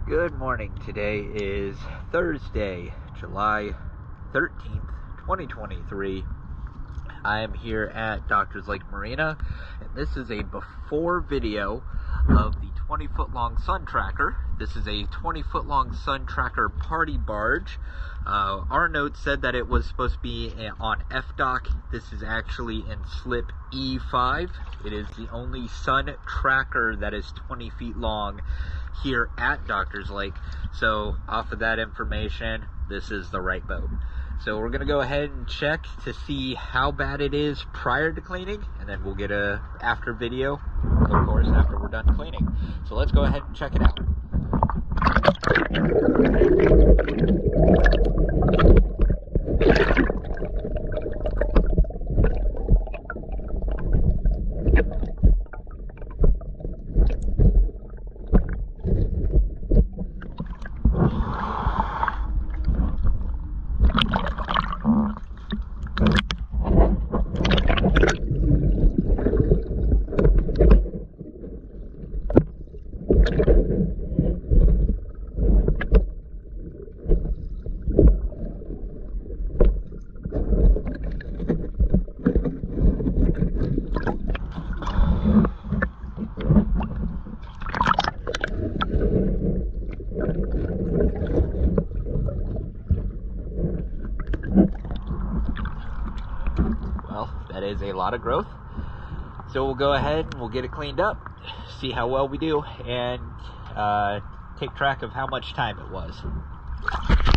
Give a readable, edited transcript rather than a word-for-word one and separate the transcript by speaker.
Speaker 1: Good morning. Today is Thursday, July 13th, 2023. I am here at Doctors Lake Marina, and this is a before video of the 20-foot long sun tracker. This is a 20-foot long sun tracker party barge. Our note said that it was supposed to be on F-dock. This is actually in slip E5. It is the only sun tracker that is 20 feet long here at Doctors Lake. So off of that information, this is the right boat. So we're gonna go ahead and check to see how bad it is prior to cleaning, and then we'll get a after video, of course, after we're done cleaning. So let's go ahead and check it out. Well, that is a lot of growth. So we'll go ahead and we'll get it cleaned up, see how well we do, and take track of how much time it was.